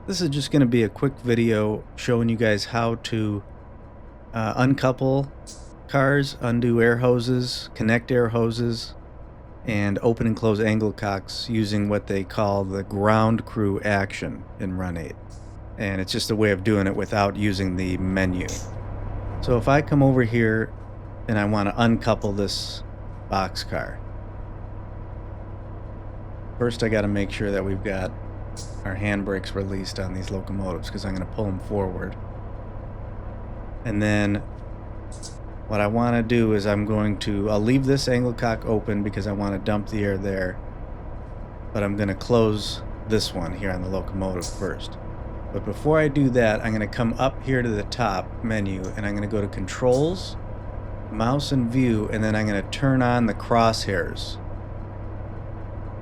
This is just going to be a quick video showing you guys how to uncouple cars, undo air hoses, connect air hoses, and open and close angle cocks using what they call the ground crew action in Run 8. And it's just a way of doing it without using the menu. So if I come over here and I want to uncouple this boxcar, first I got to make sure that we've got our handbrakes released on these locomotives, because I'm going to pull them forward. And then what I want to do is I'll leave this angle cock open because I want to dump the air there, but I'm going to close this one here on the locomotive first. But before I do that, I'm going to come up here to the top menu and I'm going to go to Controls, Mouse and View, and then I'm going to turn on the crosshairs.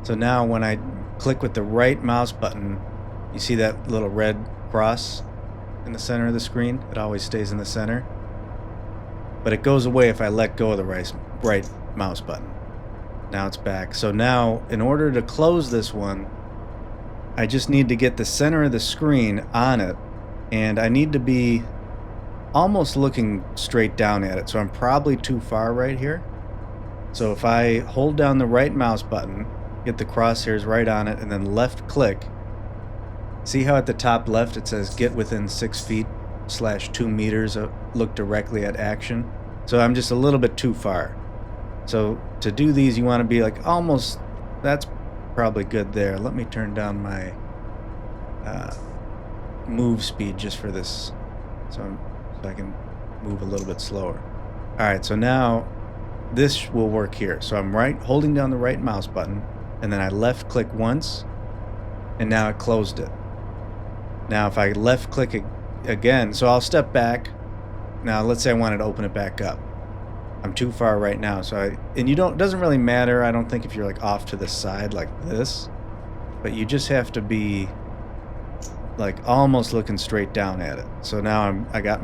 So now when I click with the right mouse button, you see that little red cross in the center of the screen? It always stays in the center. But it goes away if I let go of the right mouse button. Now it's back. So now, in order to close this one, I just need to get the center of the screen on it, and I need to be almost looking straight down at it. So I'm probably too far right here. So if I hold down the right mouse button, get the crosshairs right on it, and then left click, see how at the top left it says get within 6 feet / 2 meters, look directly at action. So I'm just a little bit too far. So to do these, you want to be like almost, that's probably good there. Let me turn down my move speed just for this, so I can move a little bit slower. Alright, so now this will work here. So I'm holding down the right mouse button, and then I left click once, and now it closed it. Now if I left click again, so I'll step back. Now let's say I wanted to open it back up. I'm too far right now, so it doesn't really matter, I don't think, if you're like off to the side like this, but you just have to be like almost looking straight down at it. So now I got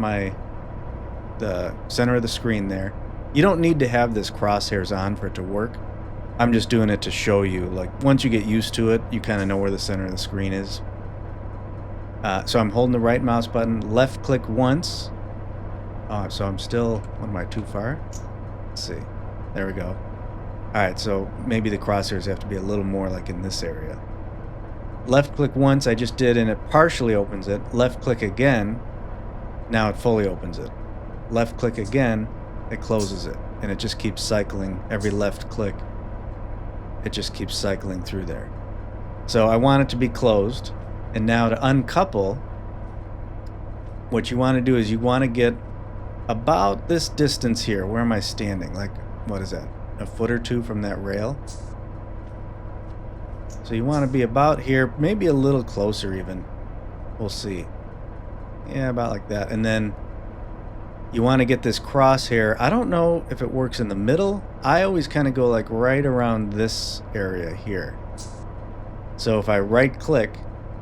the center of the screen there. You don't need to have this crosshairs on for it to work. I'm just doing it to show you, like, once you get used to it, you kind of know where the center of the screen is. So I'm holding the right mouse button, left click once. So I'm still, what am I, too far? Let's see. There we go. Alright, so maybe the crosshairs have to be a little more like in this area. Left click once, I just did, and it partially opens it. Left click again, now it fully opens it. Left click again, it closes it. And it just keeps cycling. Every left click, it just keeps cycling through there. So I want it to be closed. And now to uncouple, what you want to do is you want to get about this distance here. Where am I standing? Like, what is that? A foot or two from that rail? So you want to be about here, maybe a little closer even. We'll see. Yeah, about like that. And then you want to get this crosshair. I don't know if it works in the middle. I always kind of go like right around this area here. So if I right click,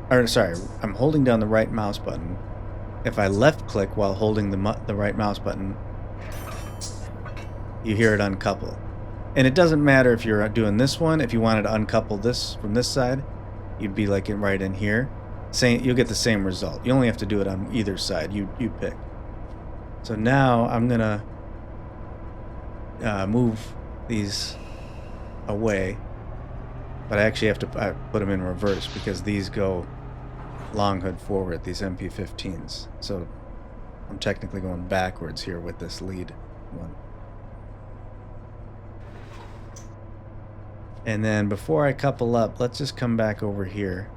or sorry, I'm holding down the right mouse button. If I left click while holding the right mouse button, you hear it uncouple. And it doesn't matter if you're doing this one. If you wanted to uncouple this from this side, you'd be like right in here. You'll get the same result. You only have to do it on either side. You pick. So now I'm gonna move these away, but I actually have to put them in reverse because these go long hood forward, these MP15s. So I'm technically going backwards here with this lead one. And then before I couple up, let's just come back over here.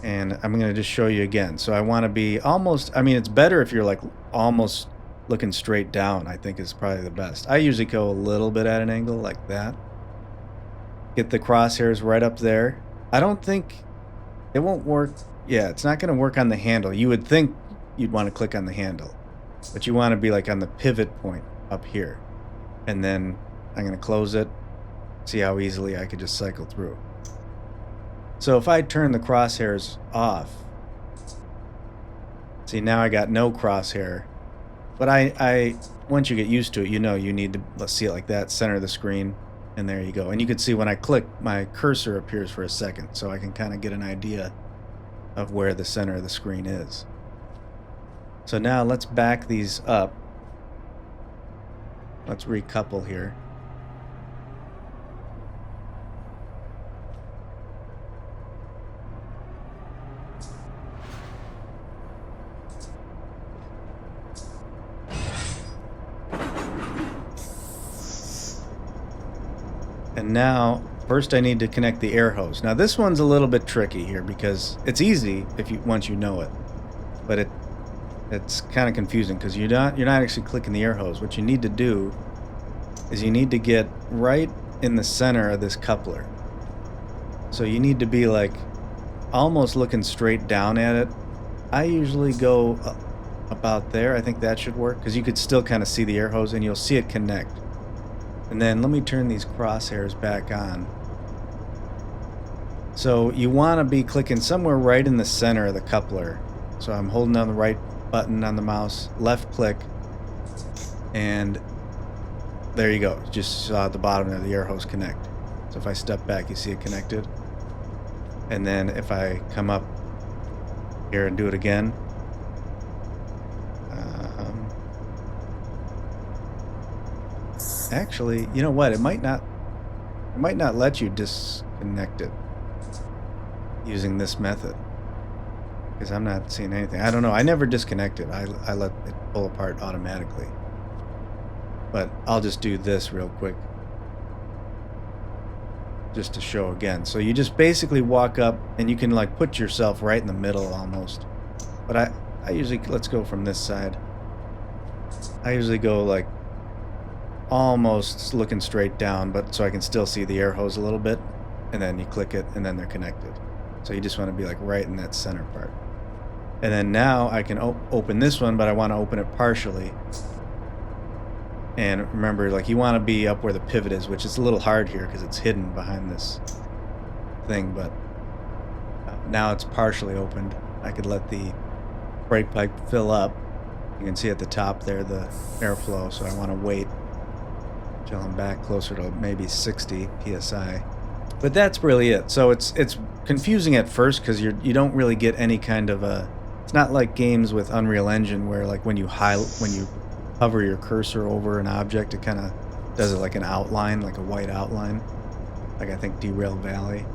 And I'm going to just show you again. So I want to be almost, I mean, it's better if you're like almost looking straight down, I think is probably the best. I usually go a little bit at an angle like that. Get the crosshairs right up there. I don't think it won't work. Yeah, it's not going to work on the handle. You would think you'd want to click on the handle, but you want to be like on the pivot point up here. And then I'm going to close it. See how easily I could just cycle through. So if I turn the crosshairs off, see, now I got no crosshair. But I once you get used to it, you know you need to, let's see it like that, center of the screen, and there you go. And you can see when I click, my cursor appears for a second, so I can kind of get an idea of where the center of the screen is. So now let's back these up. Let's recouple here. And now, first I need to connect the air hose. Now this one's a little bit tricky here because it's easy once you know it, but it's kind of confusing because you're not actually clicking the air hose. What you need to do is you need to get right in the center of this coupler. So you need to be like almost looking straight down at it. I usually go about there. I think that should work because you could still kind of see the air hose and you'll see it connect. And then let me turn these crosshairs back on. So you want to be clicking somewhere right in the center of the coupler. So I'm holding down the right button on the mouse, left click, and there you go. Just saw at the bottom of the air hose connect. So if I step back, you see it connected. And then if I come up here and do it again, actually, you know what? It might not let you disconnect it using this method because I'm not seeing anything. I don't know. I never disconnect it. I let it pull apart automatically. But I'll just do this real quick just to show again. So you just basically walk up and you can like put yourself right in the middle almost. But I usually, let's go from this side. I usually go like almost looking straight down, but so I can still see the air hose a little bit, and then you click it and then they're connected. So you just want to be like right in that center part. And then now I can open this one, but I want to open it partially. And remember, like you want to be up where the pivot is, which is a little hard here because it's hidden behind this thing, but now it's partially opened. I could let the brake pipe fill up. You can see at the top there the airflow, so I want to wait until I'm back closer to maybe 60 psi. But that's really it. So it's confusing at first because you don't really get any kind of a. It's not like games with Unreal Engine where like when you hover your cursor over an object, it kind of does it like an outline, like a white outline, like I think Derail Valley.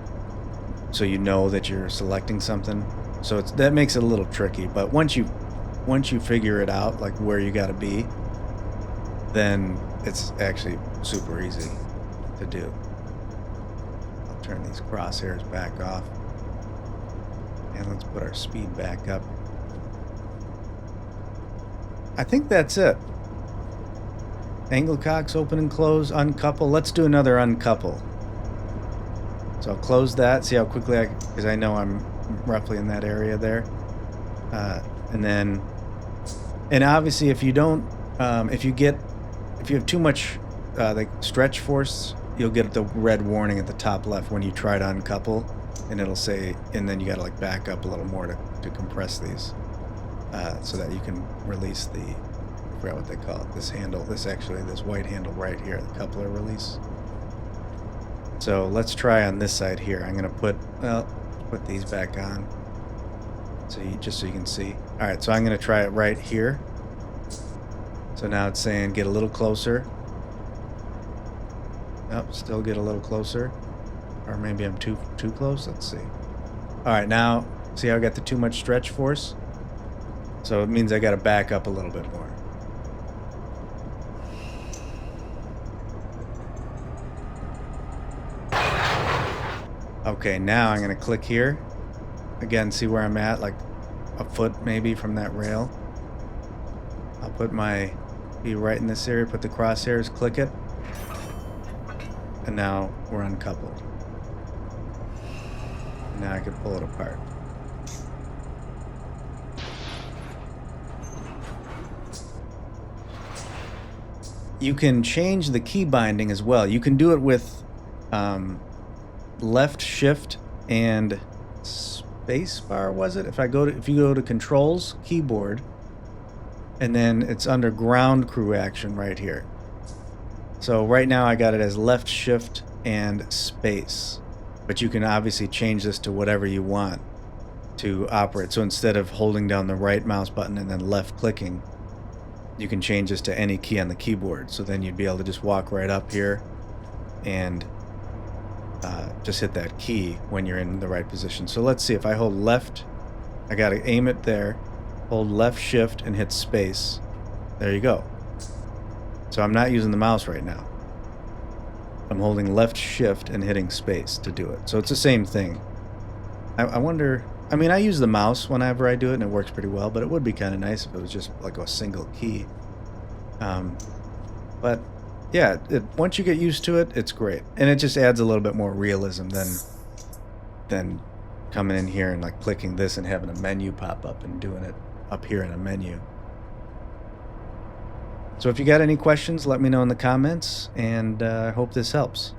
So you know that you're selecting something. So that makes it a little tricky. But once you figure it out, like where you got to be, then it's actually super easy to do. I'll turn these crosshairs back off. And let's put our speed back up. I think that's it. Angle cocks, open and close, uncouple. Let's do another uncouple. So I'll close that, see how quickly because I know I'm roughly in that area there. And obviously if you don't, if you have too much like stretch force, you'll get the red warning at the top left when you try to uncouple, and it'll say, and then you got to like back up a little more to compress these, so that you can release the, I forgot what they call it, this handle, this white handle right here, the coupler release. So let's try on this side here. I'm gonna put these back on, so you can see. All right, so I'm gonna try it right here. So now it's saying get a little closer. Nope, still get a little closer. Or maybe I'm too close. Let's see. All right, now see how I got the too much stretch force? So it means I got to back up a little bit more. Okay, now I'm going to click here. Again, see where I'm at, like a foot maybe from that rail. I'll be right in this area, put the crosshairs, click it. And now we're uncoupled. Now I can pull it apart. You can change the key binding as well. You can do it with left shift and space bar, was it? If you go to controls, keyboard, and then it's under ground crew action right here. So right now I got it as left shift and space, but you can obviously change this to whatever you want to operate. So instead of holding down the right mouse button and then left clicking, you can change this to any key on the keyboard. So then you'd be able to just walk right up here and just hit that key when you're in the right position. So let's see, if I hold left, I got to aim it there, hold left shift and hit space. There you go. So I'm not using the mouse right now. I'm holding left shift and hitting space to do it. So it's the same thing. I wonder, I mean, I use the mouse whenever I do it and it works pretty well, but it would be kind of nice if it was just like a single key. But yeah, once you get used to it, it's great. And it just adds a little bit more realism than coming in here and like clicking this and having a menu pop up and doing it up here in a menu. So if you got any questions, let me know in the comments, and I hope this helps.